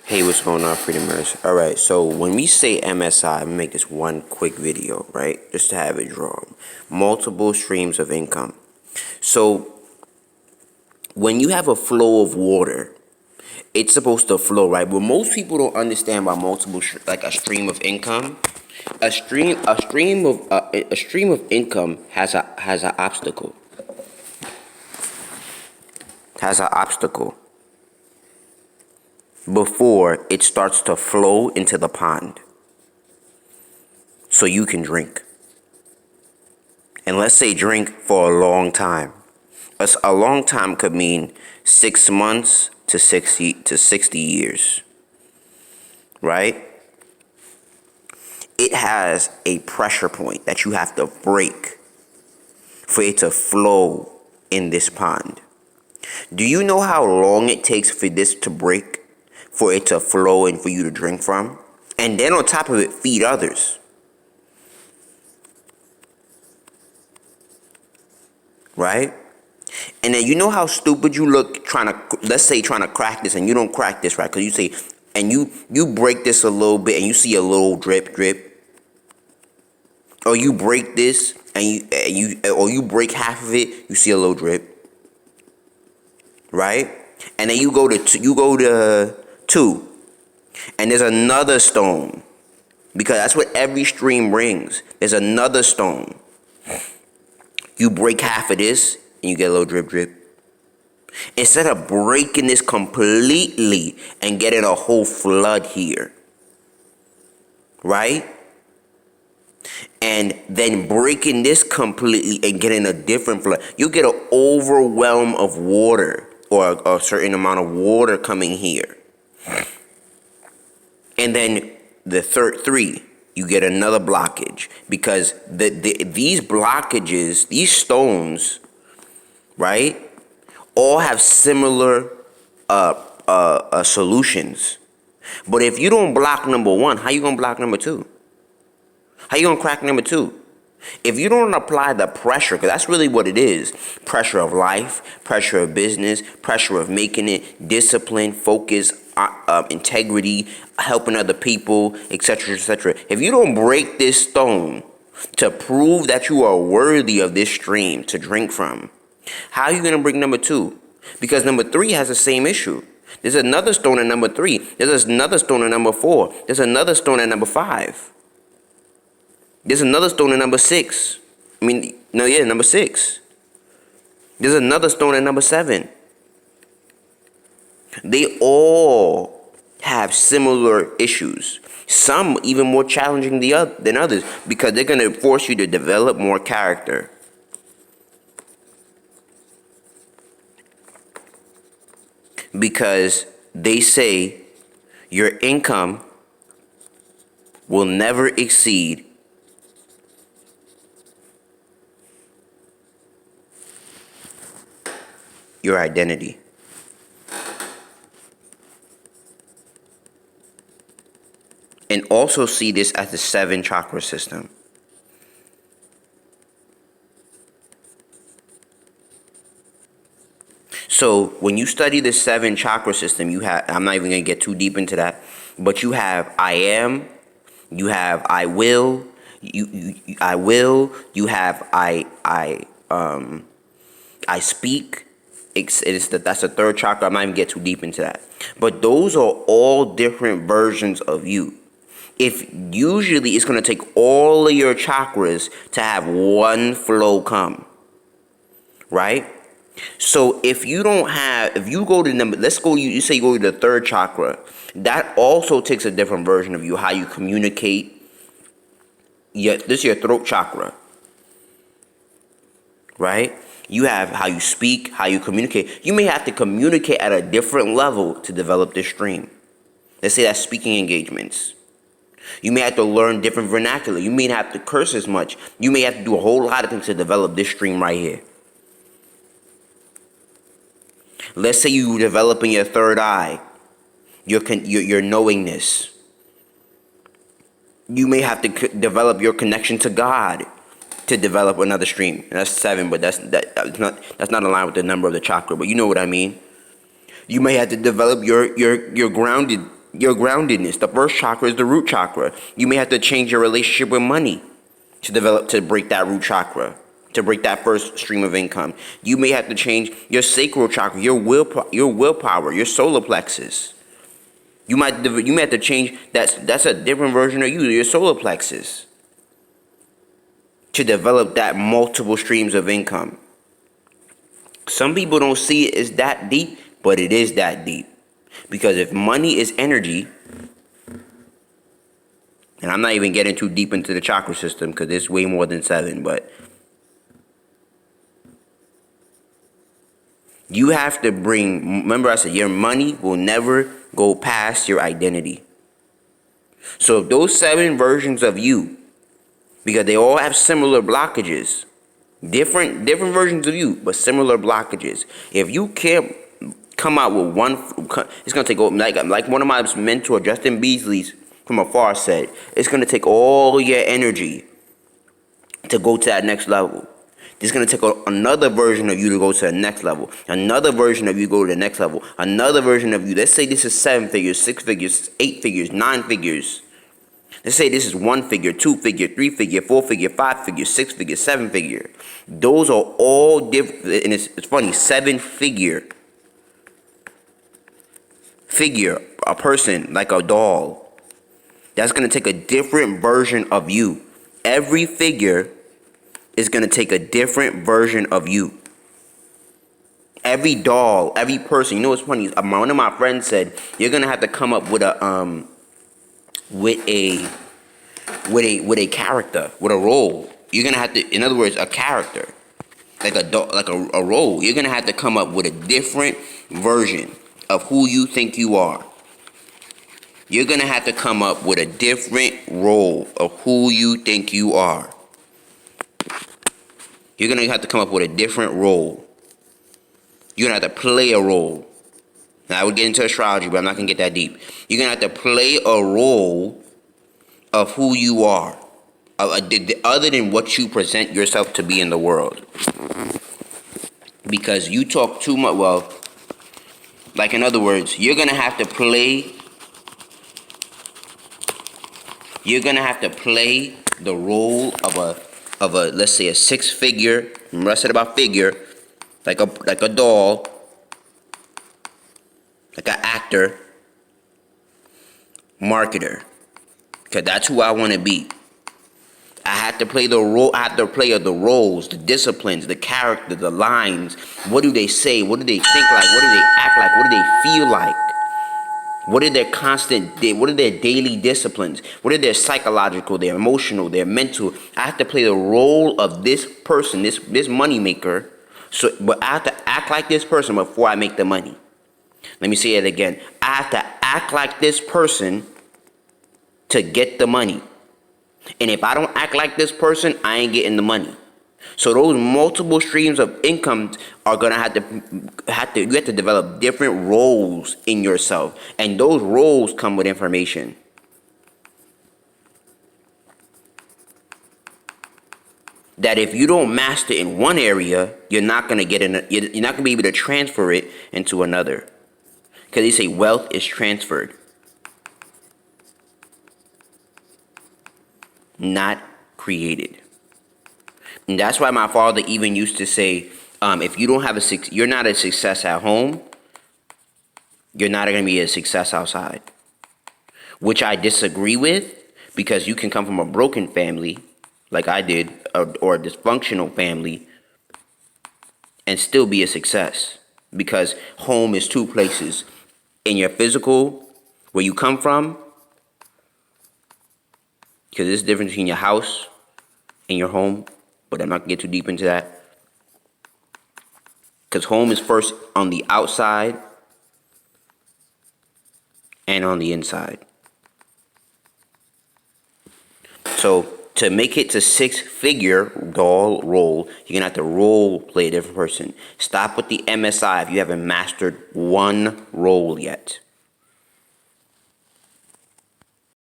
Hey, what's going on, Freedomers? All right, so when we say MSI, I'm gonna make this one quick video, right? Just to have it drawn. Multiple streams of income. So when you have a flow of water, it's supposed to flow, right? But most people don't understand about like a stream of income. A stream of income has an obstacle. Has an obstacle before it starts to flow into the pond so you can drink. And let's say drink for a long time. A long time could mean 6 months to 60 years, right? It has a pressure point that you have to break for it to flow in this pond. Do you know how long it takes for this to break, for it to flow and for you to drink from? And then on top of it, feed others. Right? And then you know how stupid you look let's say trying to crack this, and you don't crack this, right? Because you say, and you break this a little bit and you see a little drip. Or you break this or you break half of it, you see a little drip. Right? And then you go to 2, and there's another stone, because that's what every stream brings. There's another stone. You break half of this and you get a little drip. Instead of breaking this completely and getting a whole flood here, right? And then breaking this completely and getting a different flood, you get an overwhelm of water, or a certain amount of water coming here. And then the third 3, you get another blockage, because these blockages, these stones, right, all have similar solutions. But if you don't block number 1, how you gonna block number 2? How you gonna crack number 2? If you don't apply the pressure, because that's really what it is: pressure of life, pressure of business, pressure of making it, discipline, focus, integrity, helping other people, etc., etc. If you don't break this stone to prove that you are worthy of this stream to drink from, how are you going to break number 2? Because number 3 has the same issue. There's another stone in number 3. There's another stone in number 4. There's another stone in number 5. There's another stone in number 6. Number 6. There's another stone in number 7. They all have similar issues. Some even more challenging than others, because they're going to force you to develop more character. Because they say your income will never exceed your identity. And also see this as the 7 chakra system. So when you study the 7 chakra system, you have, I'm not even going to get too deep into that, but you have I am, you have I will, I will, you have I speak. That's the 3rd chakra. I'm not even get too deep into that. But those are all different versions of you. If usually it's going to take all of your chakras to have one flow come, right? So if you go to you say you go to the 3rd chakra, that also takes a different version of you, how you communicate. This is your throat chakra, right? You have how you speak, how you communicate. You may have to communicate at a different level to develop this stream. Let's say that's speaking engagements. You may have to learn different vernacular. You may not have to curse as much. You may have to do a whole lot of things to develop this stream right here. Let's say you developing your 3rd eye, your knowingness. You may have to develop your connection to God to develop another stream. And that's 7, but that's not aligned with the number of the chakra. But you know what I mean. You may have to develop your your groundedness. The first chakra is the root chakra. You may have to change your relationship with money to break that root chakra, to break that first stream of income. You may have to change your sacral chakra, your willpower, your solar plexus. You may have to change that's a different version of you, your solar plexus, to develop that multiple streams of income. Some people don't see it as that deep, but it is that deep. Because if money is energy, and I'm not even getting too deep into the chakra system because it's way more than 7, but you have to remember I said your money will never go past your identity. So if those 7 versions of you, because they all have similar blockages, different versions of you, but similar blockages. If you can't come out with one, it's gonna take, like one of my mentors, Justin Beasley's from afar said, it's gonna take all your energy to go to that next level. It's gonna take another version of you to go to the next level. Another version of you go to the next level. Another version of you. Let's say this is 7 figures, 6 figures, 8 figures, 9 figures. Let's say this is 1 figure, 2 figure, 3 figure, 4 figure, 5 figure, 6 figure, 7 figure. Those are all different, and it's funny, 7 figure, a person, like a doll. That's gonna take a different version of you. Every figure is gonna take a different version of you. Every doll, every person. You know what's funny? One of my friends said you're gonna have to come up with a character, with a role. You're gonna have to, in other words, a character, like a role. You're gonna have to come up with a different version of who you think you are. You're gonna have to come up with a different role of who you think you are. You're gonna have to come up with a different role. You're gonna have to play a role. Now I would get into astrology, but I'm not gonna get that deep. You're gonna have to play a role of who you are, other than what you present yourself to be in the world. Because you talk too much. Well, like in other words, you're gonna have to play. You're gonna have to play the role of a let's say a 6-figure. Remember I said about figure, like a doll, like an actor, marketer. Because that's who I want to be. I have to play the role. I have to play the roles, the disciplines, the character, the lines. What do they say? What do they think like? What do they act like? What do they feel like? What are their what are their daily disciplines? What are their psychological, their emotional, their mental? I have to play the role of this person, this money maker. But I have to act like this person before I make the money. Let me say it again. I have to act like this person to get the money. And if I don't act like this person, I ain't getting the money. So those multiple streams of income are gonna you have to develop different roles in yourself. And those roles come with information. That if you don't master in one area, you're not gonna you're not gonna be able to transfer it into another. Because they say wealth is transferred, not created. And that's why my father even used to say, if you don't have you're not a success at home, you're not going to be a success outside. Which I disagree with, because you can come from a broken family, like I did, or a dysfunctional family, and still be a success. Because home is 2 places. In your physical, where you come from, because there's a difference between your house and your home, but I'm not going to get too deep into that. Because home is first on the outside and on the inside. So to make it to 6-figure doll role, you're going to have to role play a different person. Stop with the MSI if you haven't mastered one role yet.